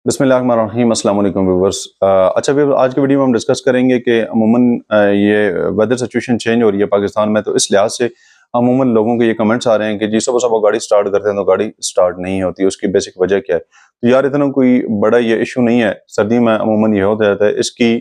बिस्मिल्लाहिर्रहमानिर्रहीम, अस्सलाम वालेकुम व्यूअर्स। अच्छा व्यूअर्स, आज की वीडियो में हम डिस्कस करेंगे कि अमूमन ये वेदर सिचुएशन चेंज हो रही है पाकिस्तान में, तो इस लिहाज से अमूमन लोगों के ये कमेंट्स आ रहे हैं कि जी सुबह सुबह गाड़ी स्टार्ट करते हैं तो गाड़ी स्टार्ट नहीं होती, उसकी बेसिक वजह क्या है। तो यार इतना कोई बड़ा ये इशू नहीं है, सर्दी में अमूमन ये होता रहता है। इसकी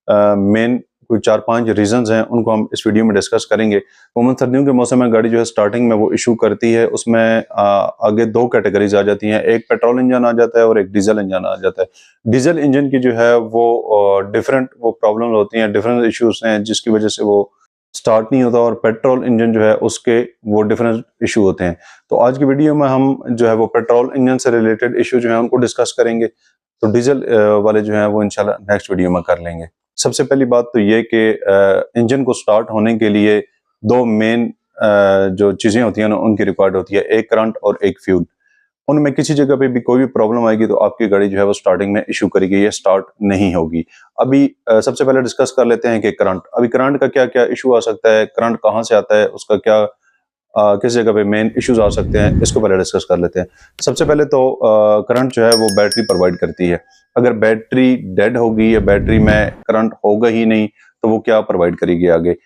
मेन कोई 4-5 रीजंस हैं, उनको हम इस वीडियो में डिस्कस करेंगे। अमूमन सर्दियों के मौसम में गाड़ी जो है स्टार्टिंग में वो इशू करती है, उसमें आगे दो कैटेगरीज आ जाती हैं, एक पेट्रोल इंजन आ जाता है और एक डीजल इंजन आ जाता है। डीजल इंजन की जो है वो डिफरेंट वो प्रॉब्लम होती हैं, डिफरेंट इश्यूज हैं जिसकी वजह से वो स्टार्ट नहीं होता, और पेट्रोल इंजन जो है उसके वो डिफरेंट इशू होते हैं। तो आज की वीडियो में हम जो है वो पेट्रोल इंजन से रिलेटेड इशू जो है उनको डिस्कस करेंगे, तो डीजल वाले जो है वो इंशाल्लाह नेक्स्ट वीडियो में कर लेंगे। सबसे पहली बात तो ये कि इंजन को स्टार्ट होने के लिए दो मेन जो चीज़ें होती हैं ना उनकी रिक्वायर्ड होती है, एक करंट और एक फ्यूल। उनमें किसी जगह पे भी कोई भी प्रॉब्लम आएगी तो आपकी गाड़ी जो है वो स्टार्टिंग में इशू करेगी, ये स्टार्ट नहीं होगी। अभी सबसे पहले डिस्कस कर लेते हैं कि करंट, अभी करंट का क्या क्या इशू आ सकता है, करंट कहाँ से आता है, उसका क्या किस जगह पे मेन इश्यूज आ सकते हैं, इसको पहले डिस्कस कर लेते हैं। सबसे पहले तो करंट जो है वो बैटरी प्रोवाइड करती है। अगर बैटरी डेड होगी या बैटरी में करंट होगा ही नहीं तो वो क्या प्रोवाइड करेगी आगे।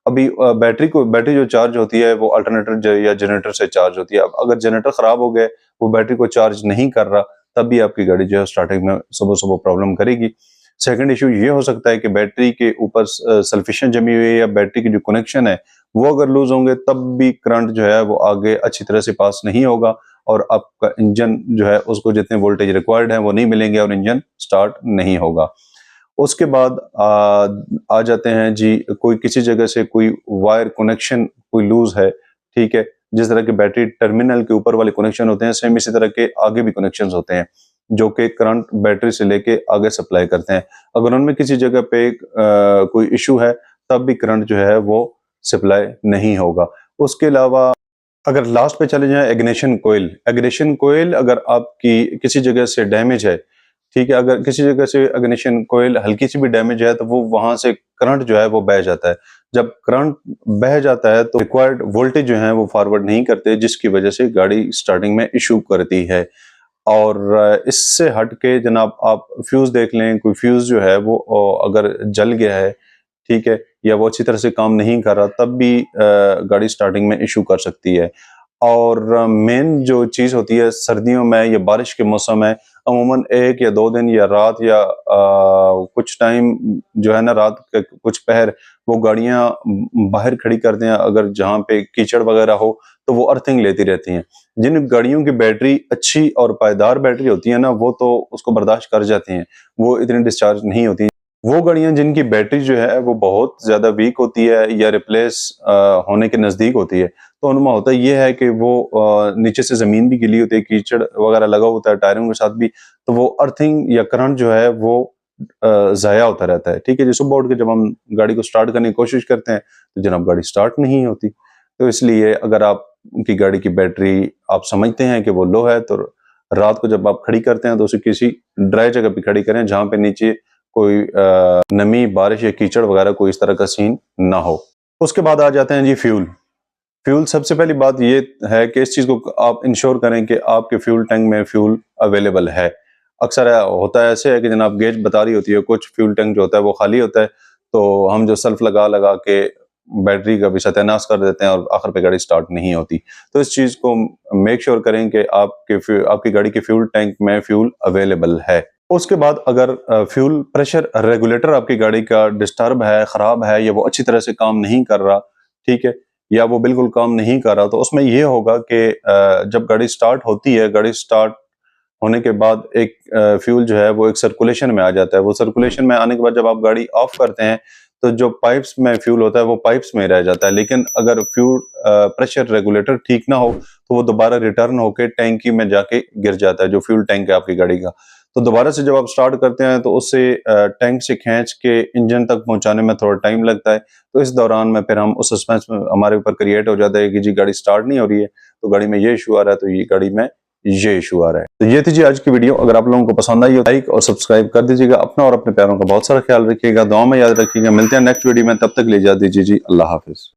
अभी बैटरी जो चार्ज होती है वो अल्टरनेटर या जनरेटर से चार्ज होती है। अब अगर जनरेटर खराब हो गए, वो बैटरी को चार्ज नहीं कर रहा, तब भी आपकी गाड़ी जो है स्टार्टिंग में सुबह सुबह प्रॉब्लम करेगी। सेकंड इशू ये हो सकता है कि बैटरी के ऊपर सल्फिशन जमी हुई है या बैटरी की जो कनेक्शन है वो अगर लूज होंगे तब भी करंट जो है वो आगे अच्छी तरह से पास नहीं होगा, और आपका इंजन जो है उसको जितने वोल्टेज रिक्वायर्ड है वो नहीं मिलेंगे और इंजन स्टार्ट नहीं होगा। उसके बाद आ जाते हैं जी, कोई किसी जगह से कोई वायर कनेक्शन कोई लूज है, ठीक है। जिस तरह के बैटरी टर्मिनल के ऊपर वाले कनेक्शन होते हैं, सेम इसी तरह के आगे भी कनेक्शंस होते हैं जो कि करंट बैटरी से लेके आगे सप्लाई करते हैं। अगर उनमें किसी जगह पे कोई इशू है तब भी करंट जो है वो सप्लाई नहीं होगा। उसके अलावा अगर लास्ट पे चले जाएं, इग्निशन कोयल अगर आपकी किसी जगह से डैमेज है, ठीक है, अगर किसी जगह से इग्निशन कोयल हल्की सी भी डैमेज है तो वो वहां से करंट जो है वो बह जाता है। जब करंट बह जाता है तो रिक्वायर्ड वोल्टेज जो है वो फॉरवर्ड नहीं करते, जिसकी वजह से गाड़ी स्टार्टिंग में इशू करती है। और इससे हट के जनाब आप फ्यूज देख लें, कोई फ्यूज जो है वो अगर जल गया है, ठीक है, या वो अच्छी तरह से काम नहीं कर रहा, तब भी गाड़ी स्टार्टिंग में इशू कर सकती है। और मेन जो चीज़ होती है सर्दियों में या बारिश के मौसम में, अमूमन 1 या 2 दिन या रात या कुछ टाइम जो है ना, रात के कुछ पहर वो गाड़ियां बाहर खड़ी करते हैं, अगर जहाँ पे कीचड़ वगैरह हो तो वो अर्थिंग लेती रहती हैं। जिन गाड़ियों की बैटरी अच्छी और पायदार बैटरी होती है ना, वो तो उसको बर्दाश्त कर जाती हैं, वो इतनी डिस्चार्ज नहीं होती। वो गाड़ियां जिनकी बैटरी जो है वो बहुत ज्यादा वीक होती है या रिप्लेस होने के नजदीक होती है, तो उनमें होता ये है कि वो नीचे से जमीन भी गिली होती है, कीचड़ वगैरह लगा होता है टायरों के साथ भी, तो वो अर्थिंग या करंट जो है वो जाया होता रहता है। ठीक है जी, सुबह उठ के जब हम गाड़ी को स्टार्ट करने की कोशिश करते हैं तो जनाब गाड़ी स्टार्ट नहीं होती। तो इसलिए अगर आपकी गाड़ी की बैटरी आप समझते हैं कि वो लो है, तो रात को जब आप खड़ी करते हैं तो उसे किसी ड्राई जगह पे खड़ी करें जहां पे नीचे कोई नमी, बारिश या कीचड़ वगैरह कोई इस तरह का सीन ना हो। उसके बाद आ जाते हैं जी फ्यूल। फ्यूल सबसे पहली बात ये है कि इस चीज़ को आप इंश्योर करें कि आपके फ्यूल टैंक में फ्यूल अवेलेबल है। अक्सर होता है ऐसे है कि जनाब गेज बता रही होती है, कुछ फ्यूल टैंक जो होता है वो खाली होता है, तो हम जो सल्फ लगा लगा के बैटरी का भी सत्यानाश कर देते हैं और आखिर पे गाड़ी स्टार्ट नहीं होती। तो इस चीज़ को मेक श्योर करें कि आपकी गाड़ी के फ्यूल टैंक में फ्यूल अवेलेबल है। उसके बाद अगर फ्यूल प्रेशर रेगुलेटर आपकी गाड़ी का डिस्टर्ब है, ख़राब है, या वो अच्छी तरह से काम नहीं कर रहा, ठीक है, या वो बिल्कुल काम नहीं कर रहा, तो उसमें ये होगा कि जब गाड़ी स्टार्ट होती है, गाड़ी स्टार्ट होने के बाद एक फ्यूल जो है वो एक सर्कुलेशन में आ जाता है। वो सर्कुलेशन में आने के बाद जब आप गाड़ी ऑफ करते हैं तो जो पाइप्स में फ्यूल होता है वो पाइप्स में रह जाता है, लेकिन अगर फ्यूल प्रेशर रेगुलेटर ठीक ना हो तो वो दोबारा रिटर्न होकर टैंकी में जाके गिर जाता है, जो फ्यूल टैंक है आपकी गाड़ी का। तो दोबारा से जब आप स्टार्ट करते हैं तो उससे टैंक से खींच के इंजन तक पहुंचाने में थोड़ा टाइम लगता है। तो इस दौरान में फिर हम उस सस्पेंस में हमारे ऊपर क्रिएट हो जाता है कि जी गाड़ी स्टार्ट नहीं हो रही है, तो गाड़ी में ये इशू आ रहा है, तो ये गाड़ी में ये इशू आ रहा है। तो ये थी जी आज की वीडियो। अगर आप लोगों को पसंद आई हो लाइक और सब्सक्राइब कर दीजिएगा। अपना और अपने प्यारों का बहुत सारा ख्याल रखिएगा, दुआ में याद रखिएगा। मिलते हैं नेक्स्ट वीडियो में, तब तक ले जा दीजिए जी, अल्लाह हाफिज।